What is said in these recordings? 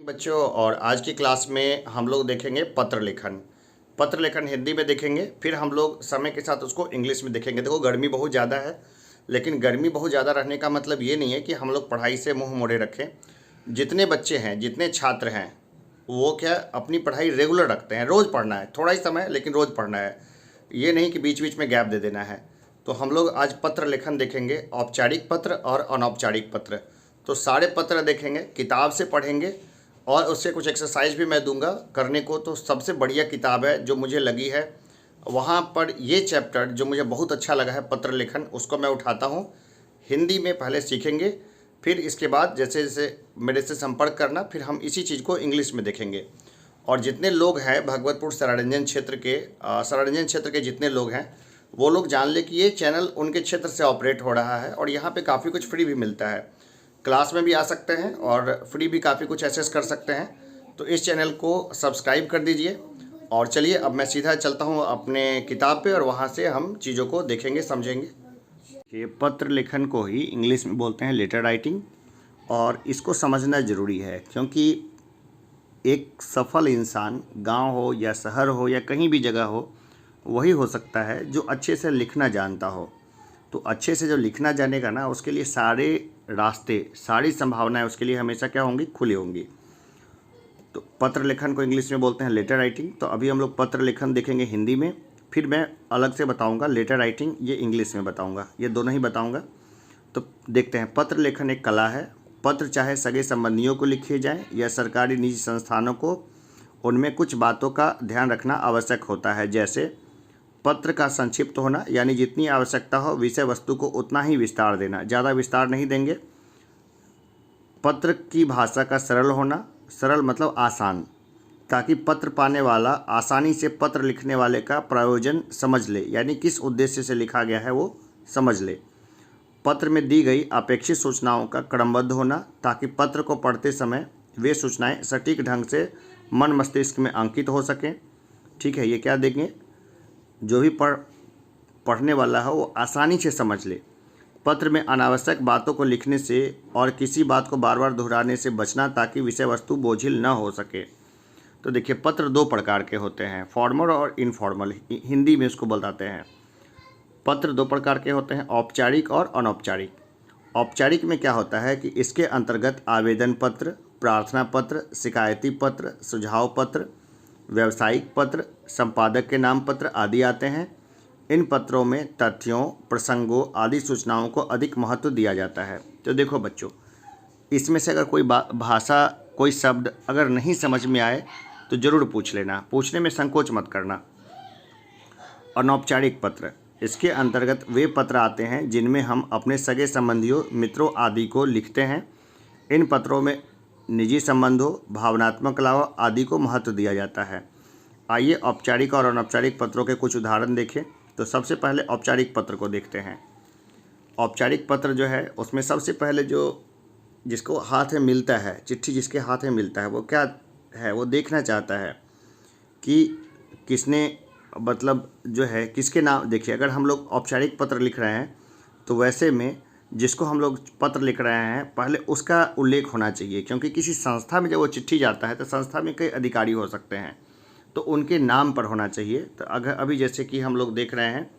बच्चों, और आज की क्लास में हम लोग देखेंगे पत्र लेखन। पत्र लेखन हिंदी में देखेंगे, फिर हम लोग समय के साथ उसको इंग्लिश में देखेंगे। देखो, गर्मी बहुत ज़्यादा है, लेकिन गर्मी बहुत ज़्यादा रहने का मतलब ये नहीं है कि हम लोग पढ़ाई से मुंह मोड़े रखें। जितने बच्चे हैं, जितने छात्र हैं, वो क्या अपनी पढ़ाई रेगुलर रखते हैं। रोज़ पढ़ना है, थोड़ा ही समय लेकिन रोज़ पढ़ना है। ये नहीं कि बीच बीच में गैप दे देना है। तो हम लोग आज पत्र लेखन देखेंगे, औपचारिक पत्र और अनौपचारिक पत्र। तो सारे पत्र देखेंगे, किताब से पढ़ेंगे और उससे कुछ एक्सरसाइज भी मैं दूंगा करने को। तो सबसे बढ़िया किताब है जो मुझे लगी है, वहाँ पर ये चैप्टर जो मुझे बहुत अच्छा लगा है पत्र लेखन, उसको मैं उठाता हूँ। हिंदी में पहले सीखेंगे, फिर इसके बाद जैसे जैसे मेरे से संपर्क करना, फिर हम इसी चीज़ को इंग्लिश में देखेंगे। और जितने लोग हैं भगवतपुर सरारंजन क्षेत्र के जितने लोग हैं, वो लोग जान ले कि ये चैनल उनके क्षेत्र से ऑपरेट हो रहा है और यहाँ पे काफ़ी कुछ फ्री भी मिलता है। क्लास में भी आ सकते हैं और फ्री भी काफ़ी कुछ एक्सेस कर सकते हैं। तो इस चैनल को सब्सक्राइब कर दीजिए। और चलिए अब मैं सीधा चलता हूँ अपने किताब पे और वहाँ से हम चीज़ों को देखेंगे, समझेंगे। ये पत्र लेखन को ही इंग्लिश में बोलते हैं लेटर राइटिंग, और इसको समझना ज़रूरी है क्योंकि एक सफल इंसान गांव हो या शहर हो या कहीं भी जगह हो, वही हो सकता है जो अच्छे से लिखना जानता हो। तो अच्छे से जो लिखना जानेगा ना, उसके लिए सारे रास्ते, सारी संभावनाएं उसके लिए हमेशा क्या होंगी, खुली होंगी। तो पत्र लेखन को इंग्लिश में बोलते हैं लेटर राइटिंग। तो अभी हम लोग पत्र लेखन देखेंगे हिंदी में, फिर मैं अलग से बताऊंगा लेटर राइटिंग, ये इंग्लिश में बताऊंगा, ये दोनों ही बताऊंगा। तो देखते हैं। पत्र लेखन एक कला है। पत्र चाहे सगे संबंधियों को लिखे जाएं या सरकारी निजी संस्थानों को, उनमें कुछ बातों का ध्यान रखना आवश्यक होता है। जैसे पत्र का संक्षिप्त होना, यानी जितनी आवश्यकता हो विषय वस्तु को उतना ही विस्तार देना, ज़्यादा विस्तार नहीं देंगे। पत्र की भाषा का सरल होना, सरल मतलब आसान, ताकि पत्र पाने वाला आसानी से पत्र लिखने वाले का प्रयोजन समझ ले, यानी किस उद्देश्य से लिखा गया है वो समझ ले। पत्र में दी गई अपेक्षित सूचनाओं का क्रमबद्ध होना, ताकि पत्र को पढ़ते समय वे सूचनाएं सटीक ढंग से मन मस्तिष्क में अंकित हो सकें। ठीक है, ये क्या देंगे, जो भी पढ़ने वाला है वो आसानी से समझ ले। पत्र में अनावश्यक बातों को लिखने से और किसी बात को बार बार दोहराने से बचना, ताकि विषय वस्तु बोझिल न हो सके। तो देखिए, पत्र दो प्रकार के होते हैं, फॉर्मल और इनफॉर्मल, हिंदी में इसको बताते हैं। पत्र दो प्रकार के होते हैं, औपचारिक और अनौपचारिक। औपचारिक में क्या होता है कि इसके अंतर्गत आवेदन पत्र, प्रार्थना पत्र, शिकायती पत्र, सुझाव पत्र, व्यावसायिक पत्र, संपादक के नाम पत्र आदि आते हैं। इन पत्रों में तथ्यों, प्रसंगों आदि सूचनाओं को अधिक महत्व दिया जाता है। तो देखो बच्चों, इसमें से अगर कोई भाषा, कोई शब्द अगर नहीं समझ में आए तो ज़रूर पूछ लेना, पूछने में संकोच मत करना। अनौपचारिक पत्र, इसके अंतर्गत वे पत्र आते हैं जिनमें हम अपने सगे संबंधियों, मित्रों आदि को लिखते हैं। इन पत्रों में निजी संबंधों, भावनात्मक लाभ आदि को महत्व दिया जाता है। आइए औपचारिक और अनौपचारिक पत्रों के कुछ उदाहरण देखें। तो सबसे पहले औपचारिक पत्र को देखते हैं। औपचारिक पत्र जो है, उसमें सबसे पहले जो जिसको हाथ में मिलता है, चिट्ठी जिसके हाथ में मिलता है, वो क्या है, वो देखना चाहता है कि किसने, मतलब जो है किसके नाम। देखिए, अगर हम लोग औपचारिक पत्र लिख रहे हैं तो वैसे में जिसको हम लोग पत्र लिख रहे हैं पहले उसका उल्लेख होना चाहिए, क्योंकि किसी संस्था में जब वो चिट्ठी जाता है तो संस्था में कई अधिकारी हो सकते हैं, तो उनके नाम पर होना चाहिए। तो अगर अभी जैसे कि हम लोग देख रहे हैं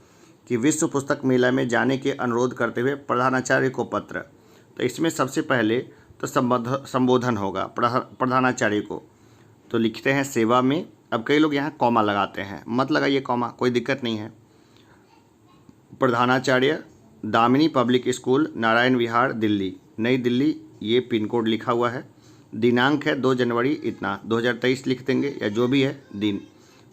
कि विश्व पुस्तक मेला में जाने के अनुरोध करते हुए प्रधानाचार्य को पत्र, तो इसमें सबसे पहले तो संबोधन होगा प्रधानाचार्य को। तो लिखते हैं सेवा में। अब कई लोग यहाँ कॉमा लगाते हैं, मत लगाइए कॉमा, कोई दिक्कत नहीं है। प्रधानाचार्य, दामिनी पब्लिक स्कूल, नारायण विहार, दिल्ली, नई दिल्ली, ये पिन कोड लिखा हुआ है। दिनांक है 2 जनवरी इतना, 2023 लिख देंगे या जो भी है दिन।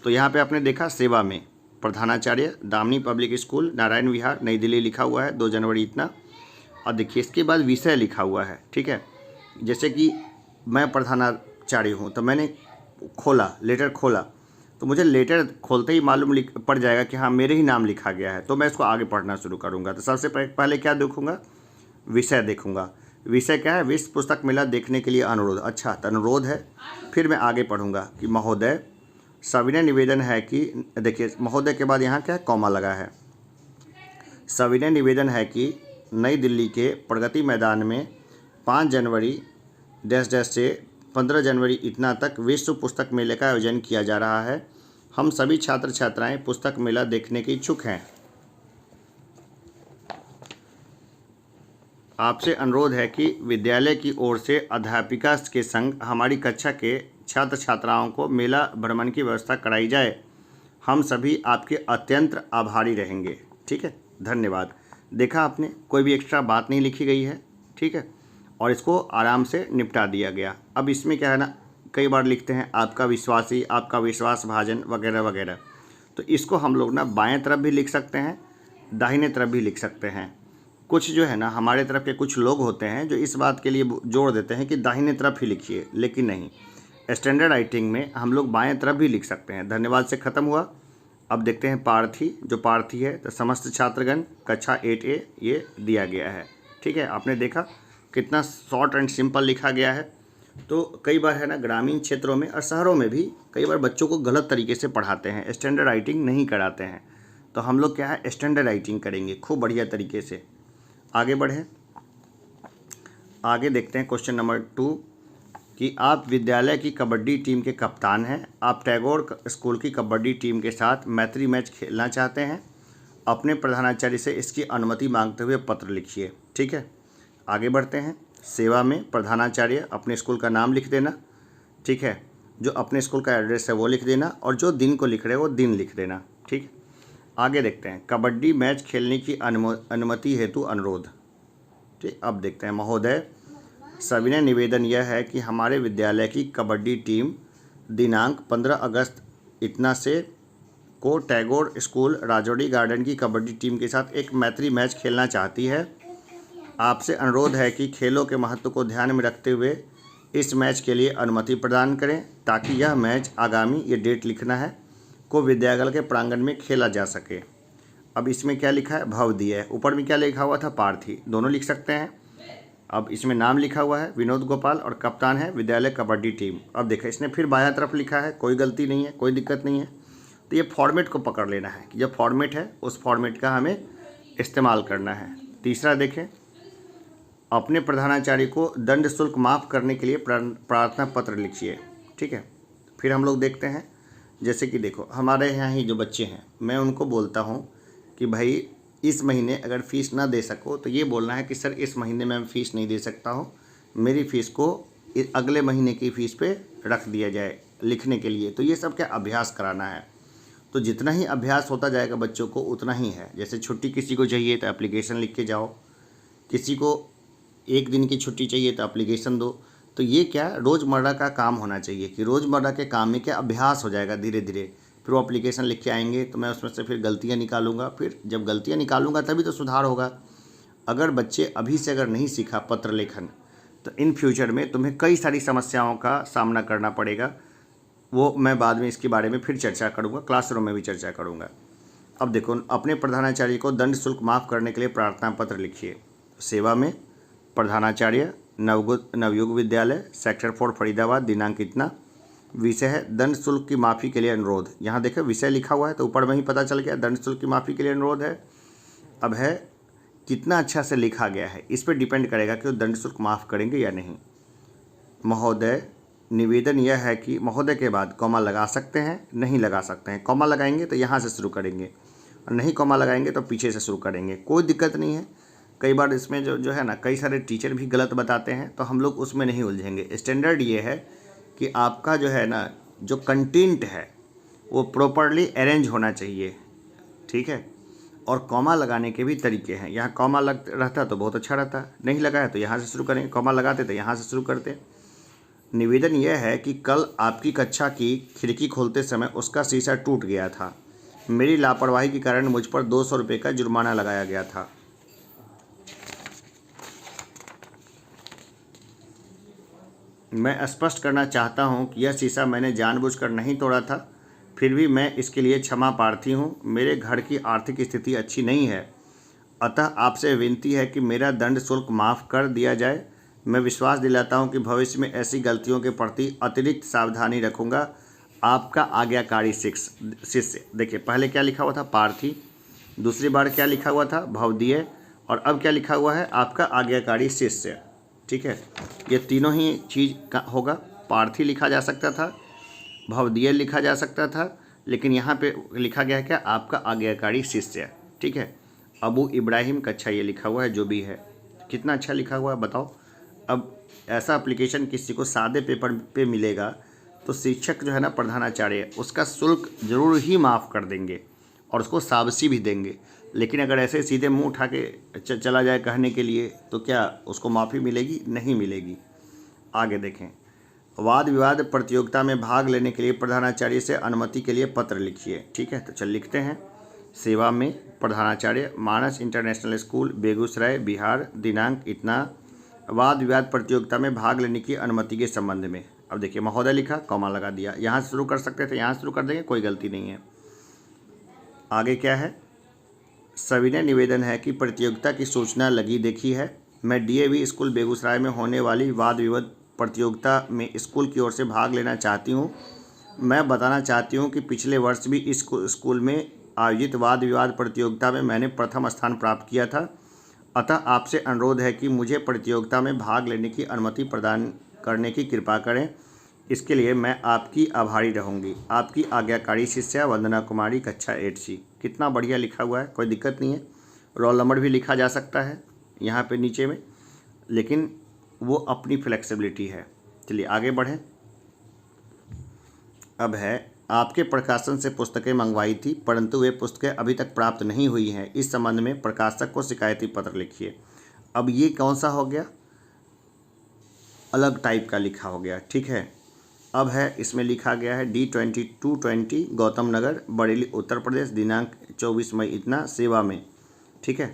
तो यहाँ पे आपने देखा सेवा में प्रधानाचार्य, दामिनी पब्लिक स्कूल, नारायण विहार, नई दिल्ली लिखा हुआ है, 2 जनवरी इतना। और देखिए इसके बाद विषय लिखा हुआ है। ठीक है, जैसे कि मैं प्रधानाचार्य हूँ, तो मैंने खोला, लेटर खोला, तो मुझे लेटर खोलते ही मालूम पड़ जाएगा कि हाँ मेरे ही नाम लिखा गया है, तो मैं इसको आगे पढ़ना शुरू करूँगा। तो सबसे पहले क्या देखूँगा, विषय देखूँगा। विषय क्या है, विश्व पुस्तक मेला देखने के लिए अनुरोध। अच्छा, तो अनुरोध है। फिर मैं आगे पढ़ूँगा कि महोदय, सविनय निवेदन है कि, देखिए महोदय के बाद यहाँ क्या कॉमा लगा है, सविनय निवेदन है कि नई दिल्ली के प्रगति मैदान में 5 जनवरी डैश डैश से 15 जनवरी इतना तक विश्व पुस्तक मेले का आयोजन किया जा रहा है। हम सभी छात्र छात्राएं पुस्तक मेला देखने के इच्छुक हैं। आपसे अनुरोध है कि विद्यालय की ओर से अध्यापिका के संग हमारी कक्षा के छात्र छात्राओं को मेला भ्रमण की व्यवस्था कराई जाए। हम सभी आपके अत्यंत आभारी रहेंगे। ठीक है, धन्यवाद। देखा आपने, कोई भी एक्स्ट्रा बात नहीं लिखी गई है। ठीक है, और इसको आराम से निपटा दिया गया। अब इसमें क्या है ना, कई बार लिखते हैं आपका विश्वासी, आपका विश्वास भाजन वगैरह वगैरह, तो इसको हम लोग ना बाएं तरफ भी लिख सकते हैं, दाहिने तरफ भी लिख सकते हैं। कुछ जो है ना हमारे तरफ के कुछ लोग होते हैं जो इस बात के लिए जोड़ देते हैं कि दाहिने तरफ ही लिखिए, लेकिन नहीं, स्टैंडर्ड राइटिंग में हम लोग बाएं तरफ भी लिख सकते हैं। धन्यवाद से ख़त्म हुआ। अब देखते हैं पार्थी। जो पार्थी है तो समस्त छात्रगण कक्षा 8A ये दिया गया है। ठीक है, आपने देखा कितना शॉर्ट एंड सिंपल लिखा गया है। तो कई बार है ना ग्रामीण क्षेत्रों में और शहरों में भी कई बार बच्चों को गलत तरीके से पढ़ाते हैं, स्टैंडर्ड राइटिंग नहीं कराते हैं। तो हम लोग क्या है, स्टैंडर्ड राइटिंग करेंगे खूब बढ़िया तरीके से। आगे बढ़ें, आगे देखते हैं क्वेश्चन नंबर 2 कि आप विद्यालय की कबड्डी टीम के कप्तान हैं। आप टैगोर स्कूल की कबड्डी टीम के साथ मैत्री मैच खेलना चाहते हैं। अपने प्रधानाचार्य से इसकी अनुमति मांगते हुए पत्र लिखिए। ठीक है, आगे बढ़ते हैं। सेवा में प्रधानाचार्य, अपने स्कूल का नाम लिख देना। ठीक है, जो अपने स्कूल का एड्रेस है वो लिख देना, और जो दिन को लिख रहे हो वो दिन लिख देना। ठीक है, आगे देखते हैं। कबड्डी मैच खेलने की अनुमति हेतु अनुरोध। ठीक, अब देखते हैं। महोदय, सविनय निवेदन यह है कि हमारे विद्यालय की कबड्डी टीम दिनांक 15 अगस्त इतना से को टैगोर स्कूल राजौड़ी गार्डन की कबड्डी टीम के साथ एक मैत्री मैच खेलना चाहती है। आपसे अनुरोध है कि खेलों के महत्व को ध्यान में रखते हुए इस मैच के लिए अनुमति प्रदान करें, ताकि यह मैच आगामी, ये डेट लिखना है, को विद्यालय के प्रांगण में खेला जा सके। अब इसमें क्या लिखा है, भवदीय है। ऊपर में क्या लिखा हुआ था, पार्थी, दोनों लिख सकते हैं। अब इसमें नाम लिखा हुआ है विनोद गोपाल और कप्तान है विद्यालय कबड्डी टीम। अब देखा इसने फिर बायां तरफ लिखा है, कोई गलती नहीं है, कोई दिक्कत नहीं है। तो ये फॉर्मेट को पकड़ लेना है कि जो फॉर्मेट है उस फॉर्मेट का हमें इस्तेमाल करना है। तीसरा देखें, अपने प्रधानाचार्य को दंड शुल्क माफ़ करने के लिए प्रार्थना पत्र लिखिए। ठीक है, फिर हम लोग देखते हैं, जैसे कि देखो हमारे यहाँ ही जो बच्चे हैं, मैं उनको बोलता हूँ कि भाई इस महीने अगर फ़ीस ना दे सको तो ये बोलना है कि सर इस महीने में मैं फ़ीस नहीं दे सकता हूँ, मेरी फ़ीस को अगले महीने की फ़ीस पे रख दिया जाए लिखने के लिए। तो ये सब क्या अभ्यास कराना है। तो जितना ही अभ्यास होता जाएगा बच्चों को उतना ही है। जैसे छुट्टी किसी को चाहिए तो एप्लीकेशन लिख के जाओ, किसी को 1 दिन की छुट्टी चाहिए तो एप्लीकेशन दो। तो ये क्या रोज़मर्रा का काम होना चाहिए कि रोज़मर्रा के काम में क्या अभ्यास हो जाएगा धीरे धीरे। फिर वो एप्लीकेशन लिख के आएंगे तो मैं उसमें से फिर गलतियाँ निकालूंगा, फिर जब गलतियाँ निकालूंगा तभी तो सुधार होगा। अगर बच्चे अभी से अगर नहीं सीखा पत्र लेखन तो इन फ्यूचर में तुम्हें कई सारी समस्याओं का सामना करना पड़ेगा। वो मैं बाद में इसके बारे में फिर चर्चा करूँगा, क्लासरूम में भी चर्चा करूँगा। अब देखो, अपने प्रधानाचार्य को दंड शुल्क माफ़ करने के लिए प्रार्थना पत्र लिखिए। सेवा में प्रधानाचार्य, नवयुग विद्यालय, सेक्टर 4 फरीदाबाद, दिनांक इतना। विषय है दंड शुल्क की माफ़ी के लिए अनुरोध। यहाँ देखो विषय लिखा हुआ है तो ऊपर में ही पता चल गया दंड शुल्क की माफ़ी के लिए अनुरोध है। अब है कितना अच्छा से लिखा गया है, इस पर डिपेंड करेगा कि वो दंड शुल्क माफ़ करेंगे या नहीं। महोदय, निवेदन यह है कि महोदय के बाद कॉमा लगा सकते हैं, नहीं लगा सकते हैं। कॉमा लगाएंगे तो यहाँ से शुरू करेंगे और नहीं कॉमा लगाएंगे तो पीछे से शुरू करेंगे, कोई दिक्कत नहीं है। कई बार इसमें जो है ना कई सारे टीचर भी गलत बताते हैं तो हम लोग उसमें नहीं उलझेंगे। स्टैंडर्ड ये है कि आपका जो है ना जो कंटेंट है वो प्रॉपरली अरेंज होना चाहिए। ठीक है, और कॉमा लगाने के भी तरीके हैं। यहाँ कॉमा लग रहता तो बहुत अच्छा रहता, नहीं लगा है तो यहाँ से शुरू करें, कॉमा लगाते तो यहाँ से शुरू करते। निवेदन यह है कि कल आपकी कक्षा की खिड़की खोलते समय उसका शीशा टूट गया था। मेरी लापरवाही के कारण मुझ पर 200 रुपये का जुर्माना लगाया गया था। मैं स्पष्ट करना चाहता हूं कि यह शीशा मैंने जानबूझकर नहीं तोड़ा था, फिर भी मैं इसके लिए क्षमा प्रार्थी हूं। मेरे घर की आर्थिक स्थिति अच्छी नहीं है, अतः आपसे विनती है कि मेरा दंड शुल्क माफ़ कर दिया जाए। मैं विश्वास दिलाता हूं कि भविष्य में ऐसी गलतियों के प्रति अतिरिक्त सावधानी रखूंगा। आपका आज्ञाकारी शिष्य। देखिए पहले क्या लिखा हुआ था, पार्थी, दूसरी बार क्या लिखा हुआ था, भवदीय, और अब क्या लिखा हुआ है, आपका आज्ञाकारी शिष्य। ठीक है, ये तीनों ही चीज़ का होगा। पार्थी लिखा जा सकता था, भवदीय लिखा जा सकता था, लेकिन यहाँ पे लिखा गया है क्या, आपका आज्ञाकारी शिष्य। ठीक है, अबू इब्राहिम का अच्छा ये लिखा हुआ है, जो भी है कितना अच्छा लिखा हुआ है बताओ। अब ऐसा एप्लीकेशन किसी को सादे पेपर पे मिलेगा तो शिक्षक जो है ना, प्रधानाचार्य, उसका शुल्क जरूर ही माफ़ कर देंगे और उसको शाबाशी भी देंगे। लेकिन अगर ऐसे सीधे मुंह उठा के चला जाए कहने के लिए, तो क्या उसको माफ़ी मिलेगी? नहीं मिलेगी। आगे देखें, वाद विवाद प्रतियोगिता में भाग लेने के लिए प्रधानाचार्य से अनुमति के लिए पत्र लिखिए। ठीक है, तो चल लिखते हैं। सेवा में प्रधानाचार्य, मानस इंटरनेशनल स्कूल, बेगूसराय, बिहार, दिनांक इतना, वाद विवाद प्रतियोगिता में भाग लेने की अनुमति के संबंध में। अब देखिए, महोदय लिखा, कॉमा लगा दिया। यहाँ से शुरू कर सकते थे, यहाँ से शुरू कर देंगे, कोई गलती नहीं है। आगे क्या है, सविनय निवेदन है कि प्रतियोगिता की सूचना लगी देखी है। मैं डीएवी स्कूल बेगूसराय में होने वाली वाद विवाद प्रतियोगिता में स्कूल की ओर से भाग लेना चाहती हूँ। मैं बताना चाहती हूँ कि पिछले वर्ष भी इस स्कूल में आयोजित वाद विवाद प्रतियोगिता में मैंने प्रथम स्थान प्राप्त किया था। अतः आपसे अनुरोध है कि मुझे प्रतियोगिता में भाग लेने की अनुमति प्रदान करने की कृपा करें। इसके लिए मैं आपकी आभारी रहूँगी। आपकी आज्ञाकारी शिष्या वंदना कुमारी, कक्षा 8C। कितना बढ़िया लिखा हुआ है, कोई दिक्कत नहीं है। रोल नंबर भी लिखा जा सकता है यहाँ पे नीचे में, लेकिन वो अपनी फ्लेक्सिबिलिटी है। चलिए आगे बढ़ें। अब है, आपके प्रकाशन से पुस्तकें मंगवाई थी परंतु वे पुस्तकें अभी तक प्राप्त नहीं हुई हैं। इस संबंध में प्रकाशक को शिकायती पत्र लिखिए। अब ये कौन सा हो गया, अलग टाइप का लिखा हो गया। ठीक है, अब है, इसमें लिखा गया है D2220 गौतम नगर, बरेली, उत्तर प्रदेश, दिनांक 24 मई इतना, सेवा में। ठीक है,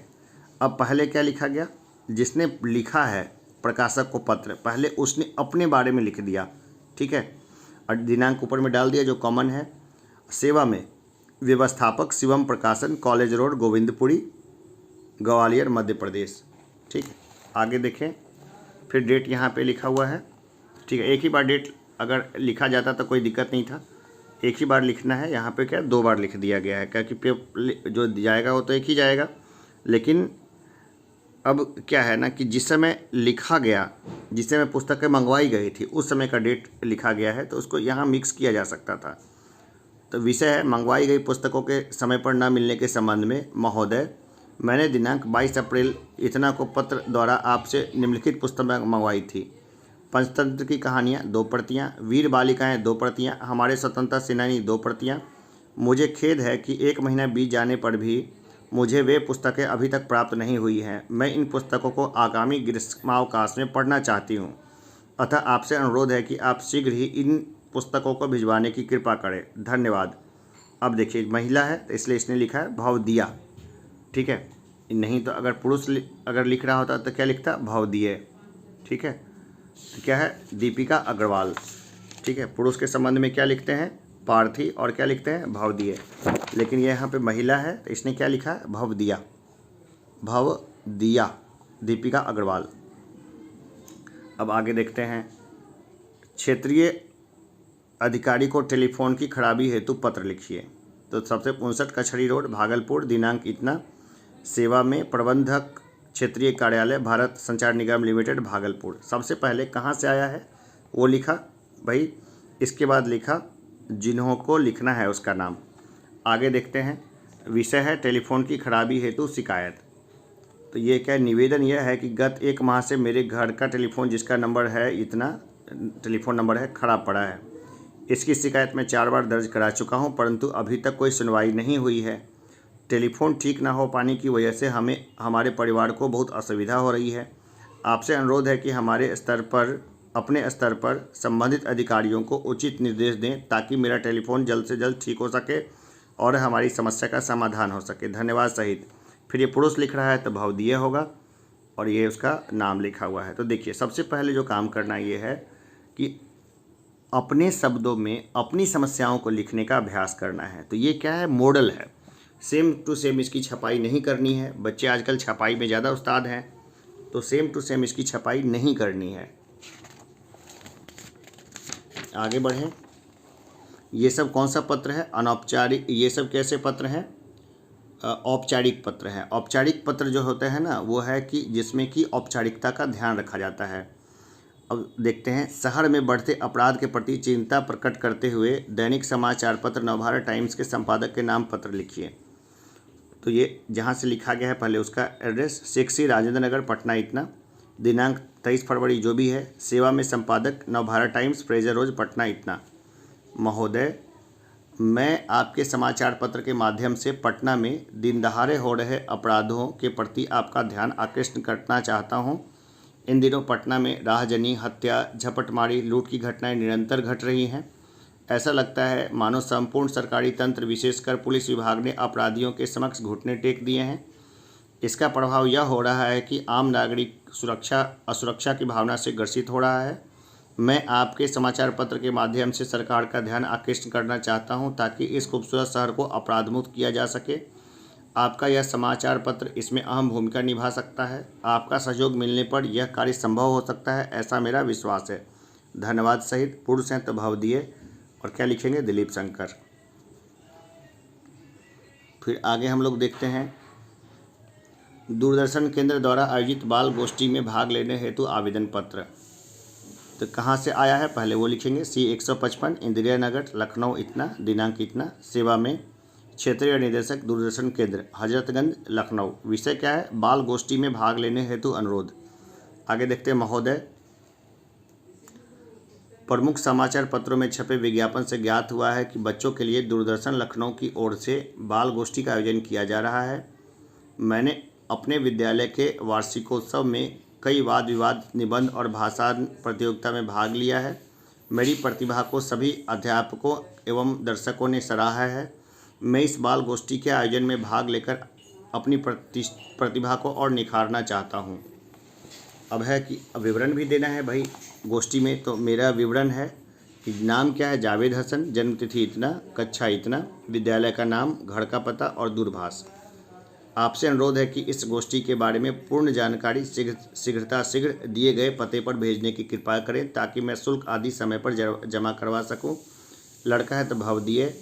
अब पहले क्या लिखा गया, जिसने लिखा है प्रकाशक को पत्र, पहले उसने अपने बारे में लिख दिया। ठीक है, और दिनांक ऊपर में डाल दिया जो कॉमन है। सेवा में व्यवस्थापक शिवम प्रकाशन, कॉलेज रोड, गोविंदपुरी, ग्वालियर, मध्य प्रदेश। ठीक है, आगे देखें, फिर डेट यहाँ पे लिखा हुआ है। ठीक है, एक ही बार डेट अगर लिखा जाता तो कोई दिक्कत नहीं था, एक ही बार लिखना है। यहाँ पे क्या, 2 बार लिख दिया गया है, क्योंकि जो जाएगा वो तो एक ही जाएगा। लेकिन अब क्या है ना कि जिस समय लिखा गया, जिस समय पुस्तकें मंगवाई गई थी, उस समय का डेट लिखा गया है, तो उसको यहाँ मिक्स किया जा सकता था। तो विषय है, मंगवाई गई पुस्तकों के समय पर न मिलने के संबंध में। महोदय, मैंने दिनांक 22 अप्रैल इतना को पत्र द्वारा आपसे निम्नलिखित पुस्तक मंगवाई थी। पंचतंत्र की कहानियाँ 2 प्रतियाँ, वीर बालिकाएँ 2 प्रतियाँ, हमारे स्वतंत्रता सेनानी 2 प्रतियाँ। मुझे खेद है कि 1 महीना बीत जाने पर भी मुझे वे पुस्तकें अभी तक प्राप्त नहीं हुई हैं। मैं इन पुस्तकों को आगामी ग्रीष्मावकाश में पढ़ना चाहती हूँ। अतः आपसे अनुरोध है कि आप शीघ्र ही इन पुस्तकों को भिजवाने की कृपा करें। धन्यवाद। अब देखिए, महिला है तो इसलिए इसने लिखा है भवदिया। ठीक है, नहीं तो अगर पुरुष अगर लिख रहा होता तो क्या लिखता, भवदीय। ठीक है, तो क्या है, दीपिका अग्रवाल। ठीक है, पुरुष के संबंध में क्या लिखते हैं, पार्थी, और क्या लिखते हैं, भवदीय। लेकिन ये यहाँ पे महिला है तो इसने क्या लिखा है, भवदिया, भवदिया, दीपिका अग्रवाल। अब आगे देखते हैं, क्षेत्रीय अधिकारी को टेलीफोन की खराबी हेतु पत्र लिखिए। तो सबसे 59 कचहरी रोड, भागलपुर, दिनांक इतना, सेवा में प्रबंधक क्षेत्रीय कार्यालय, भारत संचार निगम लिमिटेड, भागलपुर। सबसे पहले कहाँ से आया है वो लिखा भाई, इसके बाद लिखा जिन्हों को लिखना है उसका नाम। आगे देखते हैं, विषय है टेलीफोन की खराबी हेतु शिकायत। तो ये क्या, निवेदन यह है कि गत 1 माह से मेरे घर का टेलीफोन, जिसका नंबर है इतना, टेलीफोन नंबर है, खराब पड़ा है। इसकी शिकायत मैं 4 बार दर्ज करा चुका हूं, परंतु अभी तक कोई सुनवाई नहीं हुई है। टेलीफोन ठीक ना हो पाने की वजह से हमारे परिवार को बहुत असुविधा हो रही है। आपसे अनुरोध है कि अपने स्तर पर संबंधित अधिकारियों को उचित निर्देश दें ताकि मेरा टेलीफोन जल्द से जल्द ठीक हो सके और हमारी समस्या का समाधान हो सके। धन्यवाद सहित। फिर ये पुरुष लिख रहा है तो भवदीय होगा और ये उसका नाम लिखा हुआ है। तो देखिए, सबसे पहले जो काम करना ये है कि अपने शब्दों में अपनी समस्याओं को लिखने का अभ्यास करना है। तो ये क्या है, मॉडल है, सेम टू सेम इसकी छपाई नहीं करनी है। बच्चे आजकल छपाई में ज़्यादा उस्ताद हैं, तो सेम टू सेम इसकी छपाई नहीं करनी है। आगे बढ़ें, ये सब कौन सा पत्र है, अनौपचारिक। ये सब कैसे पत्र हैं, औपचारिक पत्र हैं। औपचारिक पत्र जो होते हैं ना, वो है कि जिसमें कि औपचारिकता का ध्यान रखा जाता है। अब देखते हैं, शहर में बढ़ते अपराध के प्रति चिंता प्रकट करते हुए दैनिक समाचार पत्र नवभारत टाइम्स के संपादक के नाम पत्र लिखिए। तो ये जहाँ से लिखा गया है पहले उसका एड्रेस 6C राजेंद्र नगर पटना इतना, दिनांक 23 फरवरी जो भी है, सेवा में संपादक नवभारत टाइम्स फ्रेजर रोज पटना इतना। महोदय, मैं आपके समाचार पत्र के माध्यम से पटना में दिन दहाड़े हो रहे अपराधों के प्रति आपका ध्यान आकृष्ट करना चाहता हूं। इन दिनों पटना में राहजनी, हत्या, झपटमारी, लूट की घटनाएं निरंतर घट रही हैं। ऐसा लगता है मानो संपूर्ण सरकारी तंत्र विशेषकर पुलिस विभाग ने अपराधियों के समक्ष घुटने टेक दिए हैं। इसका प्रभाव यह हो रहा है कि आम नागरिक असुरक्षा की भावना से ग्रसित हो रहा है। मैं आपके समाचार पत्र के माध्यम से सरकार का ध्यान आकृष्ट करना चाहता हूं ताकि इस खूबसूरत शहर को अपराध मुक्त किया जा सके। आपका यह समाचार पत्र इसमें अहम भूमिका निभा सकता है। आपका सहयोग मिलने पर यह कार्य संभव हो सकता है, ऐसा मेरा विश्वास है। धन्यवाद सहित पूर्ण संत भवदीय। और क्या लिखेंगे, दिलीप शंकर। फिर आगे हम लोग देखते हैं, दूरदर्शन केंद्र द्वारा आयोजित बाल गोष्ठी में भाग लेने हेतु आवेदन पत्र। तो कहाँ से आया है पहले वो लिखेंगे। C155 इंदिरा नगर लखनऊ इतना, दिनांक इतना, सेवा में क्षेत्रीय निदेशक दूरदर्शन केंद्र हजरतगंज लखनऊ। विषय क्या है, बाल गोष्ठी में भाग लेने हेतु अनुरोध। आगे देखते हैं, महोदय, प्रमुख समाचार पत्रों में छपे विज्ञापन से ज्ञात हुआ है कि बच्चों के लिए दूरदर्शन लखनऊ की ओर से बाल गोष्ठी का आयोजन किया जा रहा है। मैंने अपने विद्यालय के वार्षिकोत्सव में कई वाद विवाद, निबंध और भाषण प्रतियोगिता में भाग लिया है। मेरी प्रतिभा को सभी अध्यापकों एवं दर्शकों ने सराहा है। मैं इस बाल गोष्ठी के आयोजन में भाग लेकर अपनी प्रतिभा को और निखारना चाहता हूँ। अब है कि विवरण भी देना है भाई गोष्ठी में। तो मेरा विवरण है कि नाम क्या है, जावेद हसन, जन्म तिथि इतना, कक्षा इतना, विद्यालय का नाम, घर का पता और दूरभाष। आपसे अनुरोध है कि इस गोष्ठी के बारे में पूर्ण जानकारी शीघ्र दिए गए पते पर भेजने की कृपा करें ताकि मैं शुल्क आदि समय पर जमा करवा सकूं। लड़का है तो भवदीय,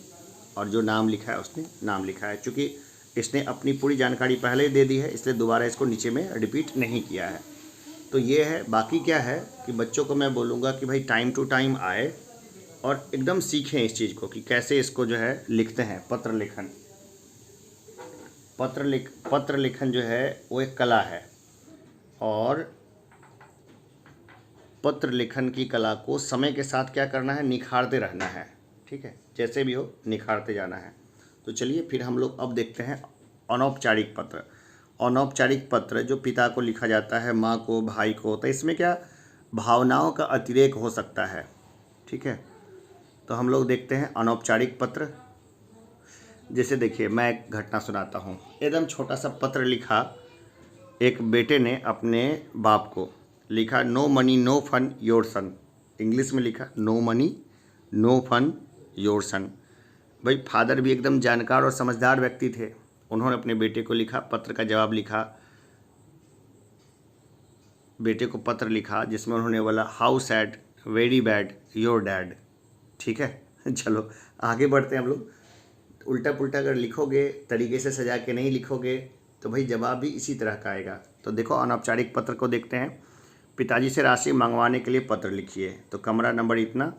और जो नाम लिखा है उसने नाम लिखा है। चूँकि इसने अपनी पूरी जानकारी पहले ही दे दी है इसलिए दोबारा इसको नीचे में रिपीट नहीं किया है। तो ये है। बाकी क्या है कि बच्चों को मैं बोलूँगा कि भाई टाइम टू टाइम आए और एकदम सीखें इस चीज़ को कि कैसे इसको जो है लिखते हैं। पत्र लेखन जो है वो एक कला है, और पत्र लेखन की कला को समय के साथ क्या करना है, निखारते रहना है। ठीक है, जैसे भी हो निखारते जाना है। तो चलिए फिर हम लोग अब देखते हैं अनौपचारिक पत्र। अनौपचारिक पत्र जो पिता को लिखा जाता है, माँ को, भाई को, तो इसमें क्या भावनाओं का अतिरेक हो सकता है। ठीक है, तो हम लोग देखते हैं अनौपचारिक पत्र। जैसे देखिए, मैं एक घटना सुनाता हूँ। एकदम छोटा सा पत्र लिखा एक बेटे ने अपने बाप को, लिखा no money no fun your son. English में लिखा no money no fun your son. भाई फादर भी एकदम जानकार और समझदार व्यक्ति थे। उन्होंने अपने बेटे को लिखा, पत्र का जवाब लिखा, बेटे को पत्र लिखा जिसमें उन्होंने बोला how sad, very bad your dad. ठीक है, चलो आगे बढ़ते हैं हम लोग। उल्टा पुल्टा अगर लिखोगे, तरीके से सजा के नहीं लिखोगे तो भाई जवाब भी इसी तरह का आएगा। तो देखो अनौपचारिक पत्र को देखते हैं। पिताजी से राशि मंगवाने के लिए पत्र लिखिए। तो कमरा नंबर इतना,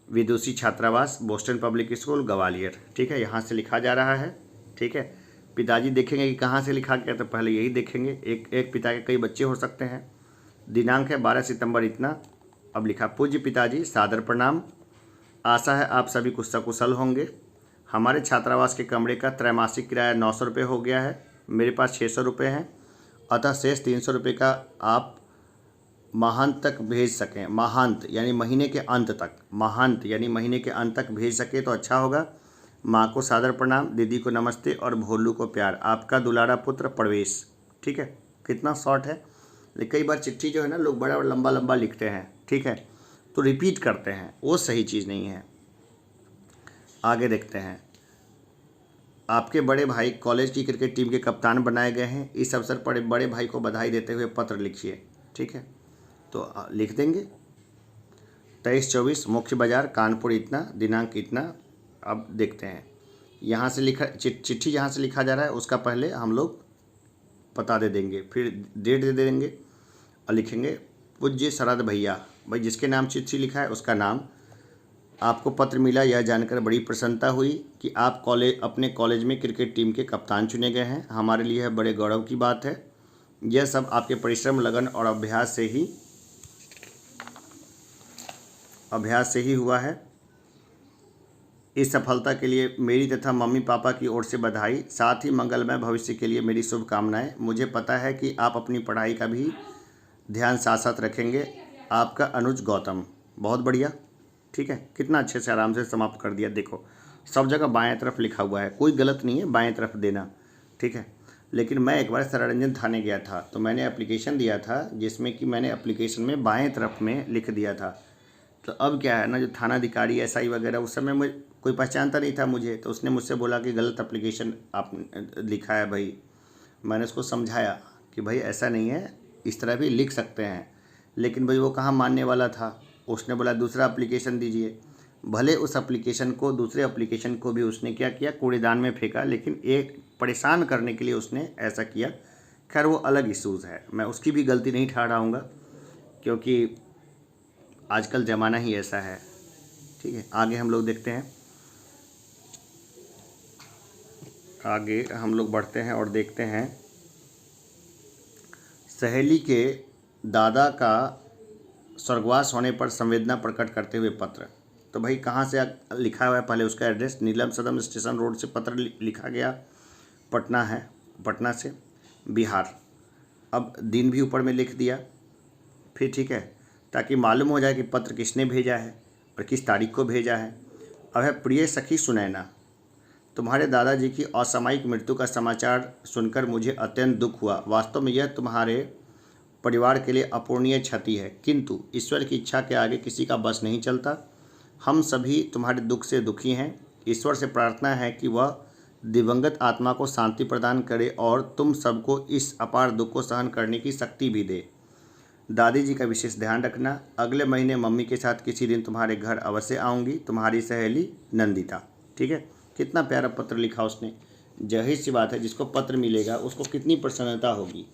विदुषी छात्रावास, बोस्टन पब्लिक स्कूल, ग्वालियर। ठीक है, यहाँ से लिखा जा रहा है। ठीक है, पिताजी देखेंगे कि कहाँ से लिखा गया, तो पहले यही देखेंगे। एक पिता के कई बच्चे हो सकते हैं। दिनांक है 12 सितंबर इतना। अब लिखा, पूज्य पिताजी सादर प्रणाम। आशा है आप सभी कुछ सकुशल होंगे। हमारे छात्रावास के कमरे का त्रैमासिक किराया 900 रुपये हो गया है। मेरे पास 600 रुपये हैं, अतः शेष 300 रुपये का आप महांत तक भेज सकें। महांत यानी महीने के अंत तक, महांत यानी महीने के अंत तक भेज सके तो अच्छा होगा। माँ को सादर प्रणाम, दीदी को नमस्ते और भोलू को प्यार। आपका दुलारा पुत्र प्रवेश। ठीक है, कितना शॉर्ट है। लेकिन कई बार चिट्ठी जो है ना लोग बड़ा लंबा लंबा लिखते हैं। ठीक है, तो रिपीट करते हैं, वो सही चीज़ नहीं है। आगे देखते हैं, आपके बड़े भाई कॉलेज की क्रिकेट टीम के कप्तान बनाए गए हैं। इस अवसर पर बड़े भाई को बधाई देते हुए पत्र लिखिए। ठीक है, तो लिख देंगे 23-24 मुख्य बाजार कानपुर इतना, दिनांक इतना। अब देखते हैं, यहाँ से लिखा चिट्ठी जहाँ से लिखा जा रहा है उसका पहले हम लोग पता दे देंगे, फिर डेट दे देंगे और लिखेंगे पूज्य शरद भैया, भाई जिसके नाम चिट्ठी लिखा है उसका नाम। आपको पत्र मिला, यह जानकर बड़ी प्रसन्नता हुई कि आप अपने कॉलेज में क्रिकेट टीम के कप्तान चुने गए हैं। हमारे लिए यह बड़े गौरव की बात है। यह सब आपके परिश्रम, लगन और अभ्यास से ही हुआ है। इस सफलता के लिए मेरी तथा मम्मी पापा की ओर से बधाई, साथ ही मंगलमय भविष्य के लिए मेरी शुभकामनाएं। मुझे पता है कि आप अपनी पढ़ाई का भी ध्यान साथ साथ रखेंगे। आपका अनुज गौतम। बहुत बढ़िया, ठीक है। कितना अच्छे से आराम से समाप्त कर दिया। देखो सब जगह बाएं तरफ लिखा हुआ है, कोई गलत नहीं है बाएं तरफ देना, ठीक है। लेकिन मैं एक बार सरारंजन थाने गया था तो मैंने एप्लीकेशन दिया था जिसमें कि मैंने एप्लीकेशन में बाएं तरफ में लिख दिया था। तो अब क्या है ना, जो थाना अधिकारी एसआई वगैरह उस समय मुझे कोई पहचानता नहीं था मुझे, तो उसने मुझसे बोला कि गलत एप्लीकेशन आप लिखा है भाई। मैंने उसको समझाया कि भाई ऐसा नहीं है, इस तरह भी लिख सकते हैं। लेकिन भाई वो कहाँ मानने वाला था। उसने बोला दूसरा एप्लीकेशन दीजिए। भले उस एप्लीकेशन को, दूसरे एप्लीकेशन को भी उसने क्या किया, कूड़ेदान में फेंका, लेकिन एक परेशान करने के लिए उसने ऐसा किया। खैर वो अलग इशूज़ है, मैं उसकी भी गलती नहीं ठहराऊँगा क्योंकि आजकल ज़माना ही ऐसा है, ठीक है। आगे हम लोग देखते हैं, आगे हम लोग बढ़ते हैं और देखते हैं सहेली के दादा का स्वर्गवास होने पर संवेदना प्रकट करते हुए पत्र। तो भाई कहाँ से लिखा हुआ है, पहले उसका एड्रेस नीलम सदन स्टेशन रोड से पत्र लिखा गया, पटना है, पटना से बिहार। अब दिन भी ऊपर में लिख दिया, फिर ठीक है, ताकि मालूम हो जाए कि पत्र किसने भेजा है और किस तारीख को भेजा है। अब है, प्रिय सखी सुनैना, तुम्हारे दादाजी की असामयिक मृत्यु का समाचार सुनकर मुझे अत्यंत दुख हुआ। वास्तव में यह तुम्हारे परिवार के लिए अपूरणीय क्षति है, किंतु ईश्वर की इच्छा के आगे किसी का बस नहीं चलता। हम सभी तुम्हारे दुख से दुखी हैं। ईश्वर से प्रार्थना है कि वह दिवंगत आत्मा को शांति प्रदान करे और तुम सबको इस अपार दुख को सहन करने की शक्ति भी दे। दादी जी का विशेष ध्यान रखना। अगले महीने मम्मी के साथ किसी दिन तुम्हारे घर अवश्य आऊँगी। तुम्हारी सहेली नंदिता। ठीक है, कितना प्यारा पत्र लिखा उसने। जाहिर सी बात है जिसको पत्र मिलेगा उसको कितनी प्रसन्नता होगी।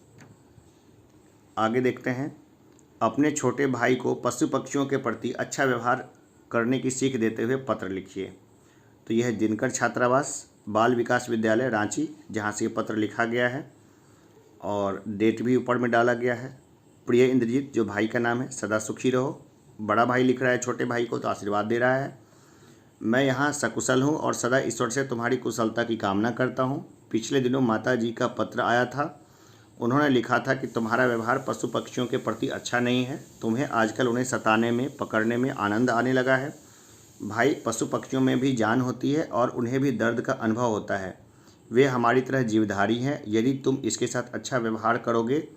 आगे देखते हैं, अपने छोटे भाई को पशु पक्षियों के प्रति अच्छा व्यवहार करने की सीख देते हुए पत्र लिखिए। तो यह दिनकर छात्रावास बाल विकास विद्यालय रांची, जहाँ से ये पत्र लिखा गया है और डेट भी ऊपर में डाला गया है। प्रिय इंद्रजीत, जो भाई का नाम है, सदा सुखी रहो। बड़ा भाई लिख रहा है छोटे भाई को तो आशीर्वाद दे रहा है। मैं यहाँ सकुशल हूँ और सदा ईश्वर से तुम्हारी कुशलता की कामना करता हूँ। पिछले दिनों माता जी का पत्र आया था। उन्होंने लिखा था कि तुम्हारा व्यवहार पशु पक्षियों के प्रति अच्छा नहीं है। तुम्हें आजकल उन्हें सताने में, पकड़ने में आनंद आने लगा है। भाई, पशु पक्षियों में भी जान होती है और उन्हें भी दर्द का अनुभव होता है। वे हमारी तरह जीवधारी हैं। यदि तुम इसके साथ अच्छा व्यवहार करोगे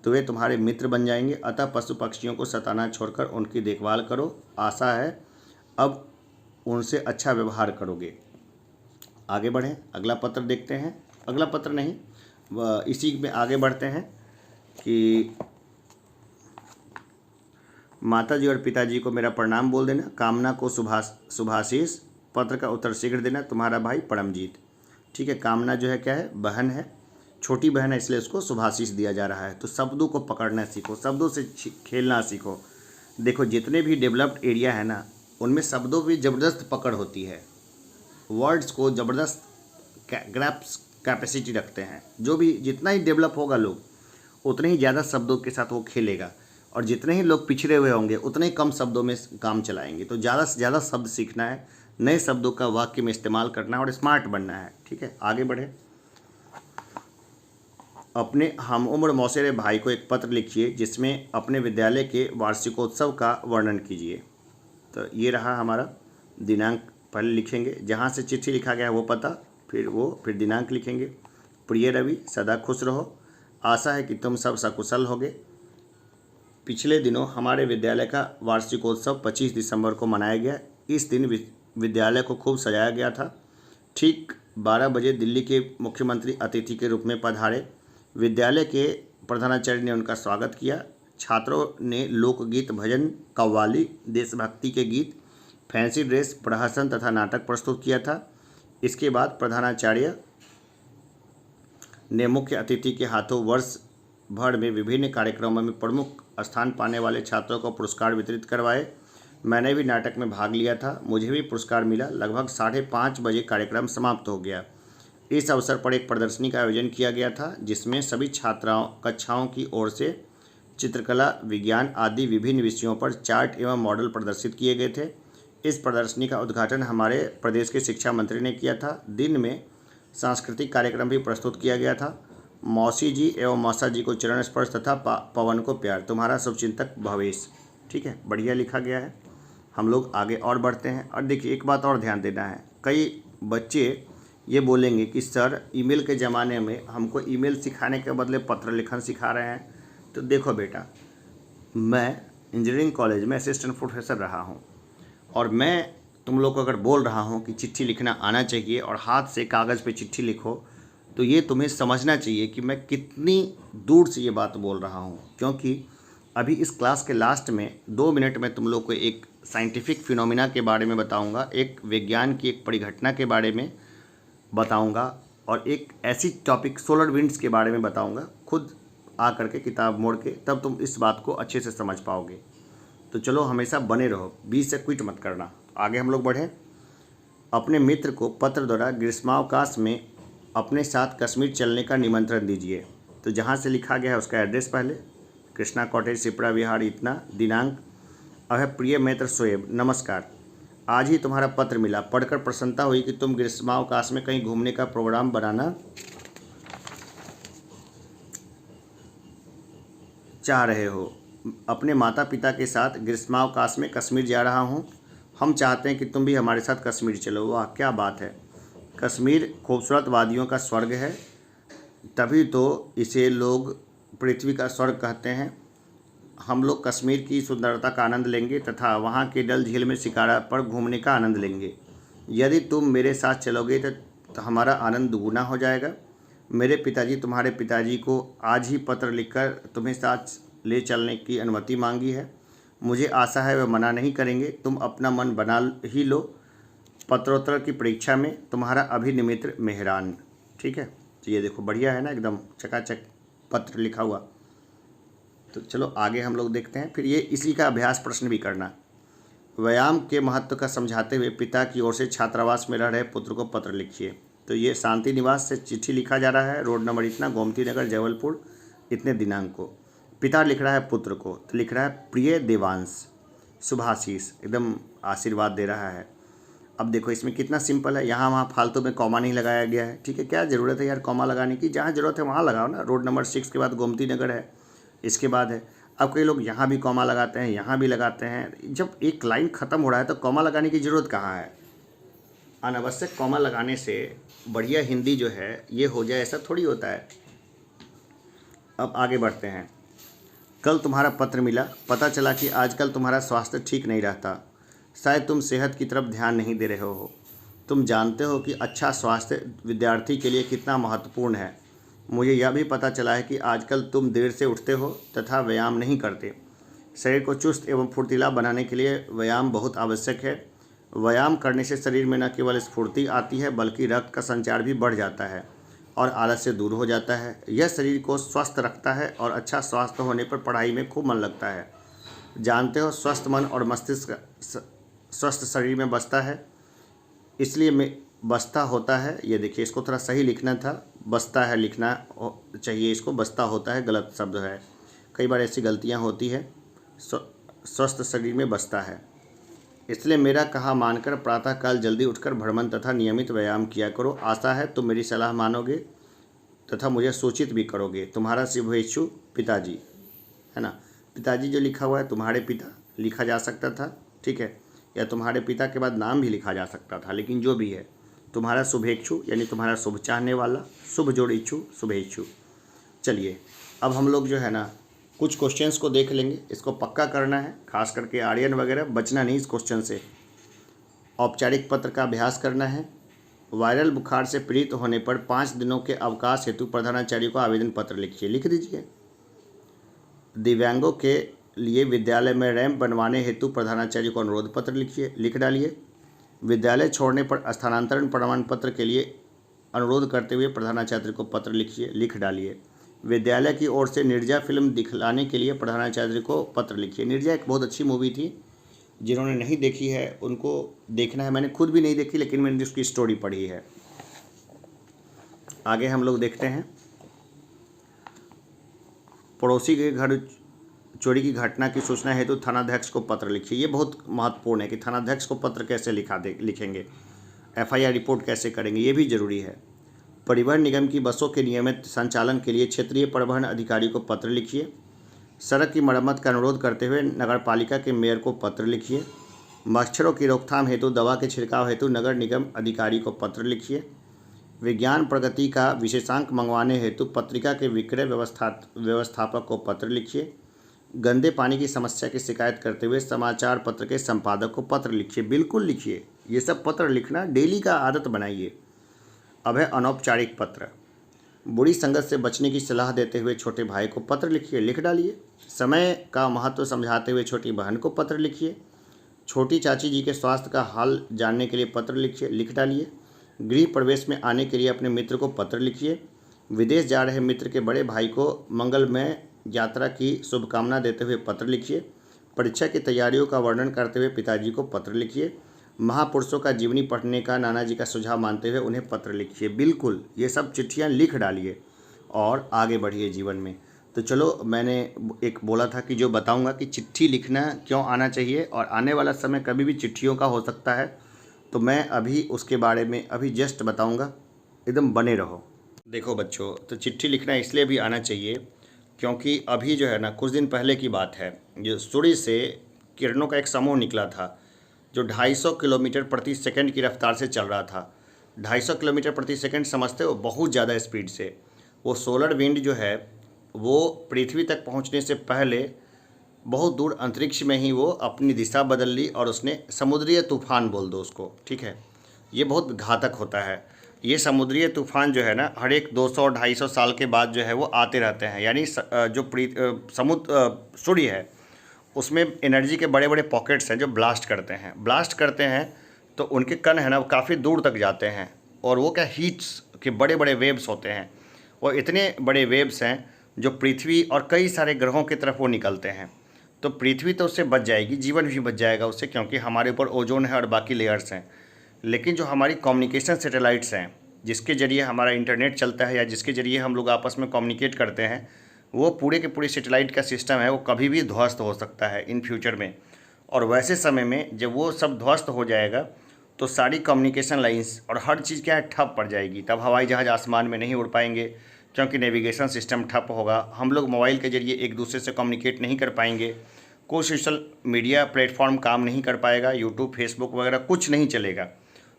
तो वे तुम्हारे मित्र बन जाएंगे। अतः पशु पक्षियों को सताना छोड़कर उनकी देखभाल करो। आशा है अब उनसे अच्छा व्यवहार करोगे। आगे बढ़ें, अगला पत्र देखते हैं। अगला पत्र नहीं, इसी में आगे बढ़ते हैं कि माता जी और पिताजी को मेरा प्रणाम बोल देना। कामना को शुभाशीष। पत्र का उत्तर शीघ्र देना। तुम्हारा भाई परमजीत। ठीक है, कामना जो है क्या है, बहन है, छोटी बहन है, इसलिए उसको शुभाशीष दिया जा रहा है। तो शब्दों को पकड़ना सीखो, शब्दों से खेलना सीखो। देखो जितने भी डेवलप्ड एरिया है ना, उनमें शब्दों की ज़बरदस्त पकड़ होती है। वर्ड्स को ज़बरदस्त ग्रैप्स कैपेसिटी रखते हैं। जो भी जितना ही डेवलप होगा लोग, उतने ही ज़्यादा शब्दों के साथ वो खेलेगा, और जितने ही लोग पिछड़े हुए होंगे उतने ही कम शब्दों में काम चलाएंगे। तो ज़्यादा से ज़्यादा शब्द सीखना है, नए शब्दों का वाक्य में इस्तेमाल करना है और स्मार्ट बनना है। ठीक है, आगे बढ़े। अपने हम उम्र मौसेरे भाई को एक पत्र लिखिए जिसमें अपने विद्यालय के वार्षिकोत्सव का वर्णन कीजिए। तो ये रहा हमारा दिनांक, पहले लिखेंगे जहाँ से चिट्ठी लिखा गया है वो पता, फिर दिनांक लिखेंगे। प्रिय रवि, सदा खुश रहो। आशा है कि तुम सब सकुशल होगे। पिछले दिनों हमारे विद्यालय का वार्षिकोत्सव 25 दिसंबर को मनाया गया। इस दिन विद्यालय को खूब सजाया गया था। ठीक 12 बजे दिल्ली के मुख्यमंत्री अतिथि के रूप में पधारे। विद्यालय के प्रधानाचार्य ने उनका स्वागत किया। छात्रों ने लोकगीत, भजन, कव्वाली, देशभक्ति के गीत, फैंसी ड्रेस, प्रहसन तथा नाटक प्रस्तुत किया था। इसके बाद प्रधानाचार्य ने मुख्य अतिथि के हाथों वर्ष भर में विभिन्न कार्यक्रमों में प्रमुख स्थान पाने वाले छात्रों को पुरस्कार वितरित करवाए। मैंने भी नाटक में भाग लिया था, मुझे भी पुरस्कार मिला। लगभग 5:30 बजे कार्यक्रम समाप्त हो गया। इस अवसर पर एक प्रदर्शनी का आयोजन किया गया था जिसमें सभी छात्राओं कक्षाओं की ओर से चित्रकला, विज्ञान आदि विभिन्न विषयों पर चार्ट एवं मॉडल प्रदर्शित किए गए थे। इस प्रदर्शनी का उद्घाटन हमारे प्रदेश के शिक्षा मंत्री ने किया था। दिन में सांस्कृतिक कार्यक्रम भी प्रस्तुत किया गया था। मौसी जी एवं मौसा जी को चरण स्पर्श तथा पवन को प्यार, तुम्हारा शुभचिंतक भवेश। ठीक है, बढ़िया लिखा गया है। हम लोग आगे और बढ़ते हैं। और देखिए, एक बात और ध्यान देना है, कई बच्चे ये बोलेंगे कि सर ईमेल के ज़माने में हमको ईमेल सिखाने के बदले पत्र लिखन सिखा रहे हैं। तो देखो बेटा, मैं इंजीनियरिंग कॉलेज में असिस्टेंट प्रोफेसर रहा हूँ और मैं तुम लोग को अगर बोल रहा हूँ कि चिट्ठी लिखना आना चाहिए और हाथ से कागज़ पे चिट्ठी लिखो, तो ये तुम्हें समझना चाहिए कि मैं कितनी दूर से ये बात बोल रहा हूँ। क्योंकि अभी इस क्लास के लास्ट में 2 मिनट में तुम लोग को एक साइंटिफिक फिनोमिना के बारे में बताऊँगा, एक विज्ञान की एक परिघटना के बारे में बताऊँगा और एक ऐसी टॉपिक सोलर विंड्स के बारे में बताऊँगा। खुद आ करके किताब मोड़ के, तब तुम इस बात को अच्छे से समझ पाओगे। तो चलो हमेशा बने रहो, बीच से क्विट मत करना। आगे हम लोग बढ़ें। अपने मित्र को पत्र द्वारा ग्रीष्मावकाश में अपने साथ कश्मीर चलने का निमंत्रण दीजिए। तो जहाँ से लिखा गया है उसका एड्रेस पहले, कृष्णा कॉटेज, सिपरा विहार, इतना, दिनांक। अब है प्रिय मित्र शोएब, नमस्कार। आज ही तुम्हारा पत्र मिला, पढ़कर प्रसन्नता हुई कि तुम ग्रीष्मावकाश में कहीं घूमने का प्रोग्राम बनाना चाह रहे हो। अपने माता पिता के साथ ग्रीष्मावकाश में कश्मीर जा रहा हूँ। हम चाहते हैं कि तुम भी हमारे साथ कश्मीर चलो। वाह, क्या बात है। कश्मीर खूबसूरत वादियों का स्वर्ग है, तभी तो इसे लोग पृथ्वी का स्वर्ग कहते हैं। हम लोग कश्मीर की सुंदरता का आनंद लेंगे तथा वहाँ के डल झील में शिकारा पर घूमने का आनंद लेंगे। यदि तुम मेरे साथ चलोगे तो हमारा आनंद दुगुना हो जाएगा। मेरे पिताजी तुम्हारे पिताजी को आज ही पत्र लिखकर तुम्हें साथ ले चलने की अनुमति मांगी है। मुझे आशा है वह मना नहीं करेंगे। तुम अपना मन बना ही लो। पत्रोत्तर की परीक्षा में तुम्हारा अभिनिमित्र मेहरान। ठीक है, तो ये देखो बढ़िया है ना, एकदम चकाचक पत्र लिखा हुआ। तो चलो आगे हम लोग देखते हैं। फिर ये इसी का अभ्यास प्रश्न भी करना। व्यायाम के महत्व का समझाते हुए पिता की ओर से छात्रावास में रह रहे पुत्र को पत्र लिखिए। तो ये शांति निवास से चिट्ठी लिखा जा रहा है, रोड नंबर इतना, गोमती नगर, जबलपुर, इतने दिनांक को। पिता लिख रहा है पुत्र को, तो लिख रहा है प्रिय देवांश, शुभाशीष, एकदम आशीर्वाद दे रहा है। अब देखो इसमें कितना सिंपल है, यहाँ वहाँ फालतू में कॉमा नहीं लगाया गया है। ठीक है, क्या ज़रूरत है यार कॉमा लगाने की, जहाँ ज़रूरत है वहाँ लगाओ ना। रोड नंबर 6 के बाद गोमती नगर है, इसके बाद है। अब कई लोग यहाँ भी कॉमा लगाते हैं, यहाँ भी लगाते हैं। जब एक लाइन ख़त्म हो रहा है तो कॉमा लगाने की ज़रूरत कहाँ है। अनावश्यक कॉमा लगाने से बढ़िया हिंदी जो है ये हो जाए, ऐसा थोड़ी होता है। अब आगे बढ़ते हैं। कल तुम्हारा पत्र मिला, पता चला कि आजकल तुम्हारा स्वास्थ्य ठीक नहीं रहता। शायद तुम सेहत की तरफ ध्यान नहीं दे रहे हो। तुम जानते हो कि अच्छा स्वास्थ्य विद्यार्थी के लिए कितना महत्वपूर्ण है। मुझे यह भी पता चला है कि आजकल तुम देर से उठते हो तथा व्यायाम नहीं करते। शरीर को चुस्त एवं फुर्तीला बनाने के लिए व्यायाम बहुत आवश्यक है। व्यायाम करने से शरीर में न केवल स्फूर्ति आती है बल्कि रक्त का संचार भी बढ़ जाता है और आलस से दूर हो जाता है। यह शरीर को स्वस्थ रखता है और अच्छा स्वास्थ्य होने पर पढ़ाई में खूब मन लगता है। जानते हो, स्वस्थ मन और मस्तिष्क स्वस्थ शरीर में बसता है, इसलिए में बसता होता है। ये देखिए, इसको थोड़ा सही लिखना था, बसता है लिखना चाहिए, इसको बसता होता है, गलत शब्द है। कई बार ऐसी गलतियां होती है। स्वस्थ शरीर में बसता है। इसलिए मेरा कहा मानकर प्रातःकाल जल्दी उठकर भ्रमण तथा नियमित व्यायाम किया करो। आशा है तुम मेरी सलाह मानोगे तथा मुझे सूचित भी करोगे। तुम्हारा शुभेच्छु पिताजी, है ना। पिताजी जो लिखा हुआ है, तुम्हारे पिता लिखा जा सकता था, ठीक है, या तुम्हारे पिता के बाद नाम भी लिखा जा सकता था, लेकिन जो भी है, तुम्हारा शुभेच्छु यानी तुम्हारा शुभ चाहने वाला, शुभ जोड़ इच्छु, शुभेच्छु। चलिए अब हम लोग जो है ना कुछ क्वेश्चंस को देख लेंगे। इसको पक्का करना है, खास करके आर्यन वगैरह बचना नहीं इस क्वेश्चन से। औपचारिक पत्र का अभ्यास करना है। वायरल बुखार से पीड़ित होने पर 5 दिनों के अवकाश हेतु प्रधानाचार्य को आवेदन पत्र लिखिए। लिख दीजिए। दिव्यांगों के लिए विद्यालय में रैंप बनवाने हेतु प्रधानाचार्य को अनुरोध पत्र लिखिए, लिख डालिए। विद्यालय छोड़ने पर स्थानांतरण प्रमाण पत्र के लिए अनुरोध करते हुए प्रधानाचार्य को पत्र लिखिए, लिख डालिए। विद्यालय की ओर से निर्जा फिल्म दिखलाने के लिए प्रधानाचार्य को पत्र लिखिए। निर्जा एक बहुत अच्छी मूवी थी, जिन्होंने नहीं देखी है उनको देखना है। मैंने खुद भी नहीं देखी, लेकिन मैंने उसकी स्टोरी पढ़ी है। आगे हम लोग देखते हैं, पड़ोसी के घर चोरी की घटना की सूचना हेतु थानाध्यक्ष को पत्र लिखिए। ये बहुत महत्वपूर्ण है कि थानाध्यक्ष को पत्र कैसे लिखेंगे, एफआईआर रिपोर्ट कैसे करेंगे, ये भी जरूरी है। परिवहन निगम की बसों के नियमित संचालन के लिए क्षेत्रीय परिवहन अधिकारी को पत्र लिखिए। सड़क की मरम्मत का अनुरोध करते हुए नगरपालिका के मेयर को पत्र लिखिए। मच्छरों की रोकथाम हेतु दवा के छिड़काव हेतु नगर निगम अधिकारी को पत्र लिखिए। विज्ञान प्रगति का विशेषांक मंगवाने हेतु पत्रिका के विक्रय व्यवस्थापक को पत्र लिखिए। गंदे पानी की समस्या की शिकायत करते हुए समाचार पत्र के संपादक को पत्र लिखिए। बिल्कुल लिखिए, ये सब पत्र लिखना डेली का आदत बनाइए। अब है अनौपचारिक पत्र। बुरी संगत से बचने की सलाह देते हुए छोटे भाई को पत्र लिखिए, लिख डालिए। समय का महत्व समझाते हुए छोटी बहन को पत्र लिखिए। छोटी चाची जी के स्वास्थ्य का हाल जानने के लिए पत्र लिखिए, लिख डालिए। गृह प्रवेश में आने के लिए अपने मित्र को पत्र लिखिए। विदेश जा रहे मित्र के बड़े भाई को मंगलमय यात्रा की शुभकामना देते हुए पत्र लिखिए। परीक्षा की तैयारियों का वर्णन करते हुए पिताजी को पत्र लिखिए। महापुरुषों का जीवनी पढ़ने का नाना जी का सुझाव मानते हुए उन्हें पत्र लिखिए। बिल्कुल ये सब चिट्ठियाँ लिख डालिए और आगे बढ़िए जीवन में। तो चलो, मैंने एक बोला था कि जो बताऊंगा कि चिट्ठी लिखना क्यों आना चाहिए और आने वाला समय कभी भी चिट्ठियों का हो सकता है, तो मैं अभी उसके बारे में अभी जस्ट बताऊंगा, एकदम बने रहो। देखो बच्चों, तो चिट्ठी लिखना इसलिए भी आना चाहिए क्योंकि अभी जो है ना, कुछ दिन पहले की बात है, जो सूर्य से किरणों का एक समूह निकला था जो 250 किलोमीटर प्रति सेकंड की रफ्तार से चल रहा था। 250 किलोमीटर प्रति सेकंड समझते हो, बहुत ज़्यादा स्पीड से। वो सोलर विंड जो है वो पृथ्वी तक पहुंचने से पहले बहुत दूर अंतरिक्ष में ही वो अपनी दिशा बदल ली और उसने समुद्रीय तूफान बोल दो उसको, ठीक है। ये बहुत घातक होता है। ये समुद्रीय तूफान जो है ना, हर एक 200 और 250 साल के बाद जो है वो आते रहते हैं। यानी जो सूर्य है उसमें एनर्जी के बड़े बड़े पॉकेट्स हैं जो ब्लास्ट करते हैं तो उनके कण है ना, वो काफ़ी दूर तक जाते हैं। और वो क्या, हीट्स के बड़े बड़े वेव्स होते हैं। वो इतने बड़े वेव्स हैं जो पृथ्वी और कई सारे ग्रहों की तरफ वो निकलते हैं। तो पृथ्वी तो उससे बच जाएगी, जीवन भी बच जाएगा उससे, क्योंकि हमारे ऊपर ओजोन है और बाकी लेयर्स हैं। लेकिन जो हमारी कम्युनिकेशन सैटेलाइट्स हैं, जिसके ज़रिए हमारा इंटरनेट चलता है या जिसके ज़रिए हम लोग आपस में कम्युनिकेट करते हैं, वो पूरे के पूरे सैटेलाइट का सिस्टम है, वो कभी भी ध्वस्त हो सकता है इन फ्यूचर में। और वैसे समय में जब वो सब ध्वस्त हो जाएगा तो सारी कम्युनिकेशन लाइंस और हर चीज़ क्या है, ठप पड़ जाएगी। तब हवाई जहाज़ आसमान में नहीं उड़ पाएंगे क्योंकि नेविगेशन सिस्टम ठप होगा। हम लोग मोबाइल के ज़रिए एक दूसरे से कम्युनिकेट नहीं कर पाएंगे। कोई सोशल मीडिया प्लेटफॉर्म काम नहीं कर पाएगा, यूट्यूब, फेसबुक वगैरह कुछ नहीं चलेगा।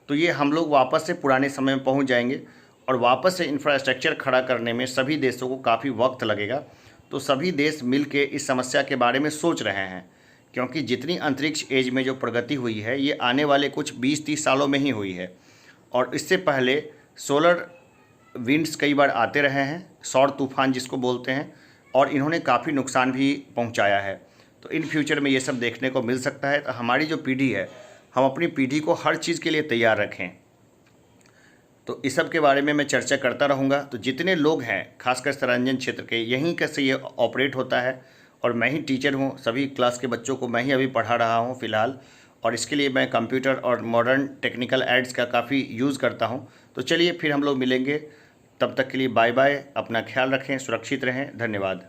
तो ये हम लोग वापस से पुराने समय में पहुंच जाएंगे और वापस से इंफ्रास्ट्रक्चर खड़ा करने में सभी देशों को काफ़ी वक्त लगेगा। तो सभी देश मिलके इस समस्या के बारे में सोच रहे हैं, क्योंकि जितनी अंतरिक्ष एज में जो प्रगति हुई है ये आने वाले कुछ 20-30 सालों में ही हुई है। और इससे पहले सोलर विंड्स कई बार आते रहे हैं, सौर तूफान जिसको बोलते हैं, और इन्होंने काफ़ी नुकसान भी पहुंचाया है। तो इन फ्यूचर में ये सब देखने को मिल सकता है। तो हमारी जो पीढ़ी है, हम अपनी पीढ़ी को हर चीज़ के लिए तैयार रखें। तो इस सब के बारे में मैं चर्चा करता रहूँगा। तो जितने लोग हैं, खासकर सरंजन क्षेत्र के, यहीं कैसे ये ऑपरेट होता है और मैं ही टीचर हूँ, सभी क्लास के बच्चों को मैं ही अभी पढ़ा रहा हूँ फ़िलहाल। और इसके लिए मैं कंप्यूटर और मॉडर्न टेक्निकल एड्स का काफ़ी यूज़ करता हूँ। तो चलिए फिर हम लोग मिलेंगे, तब तक के लिए बाय बाय। अपना ख्याल रखें, सुरक्षित रहें, धन्यवाद।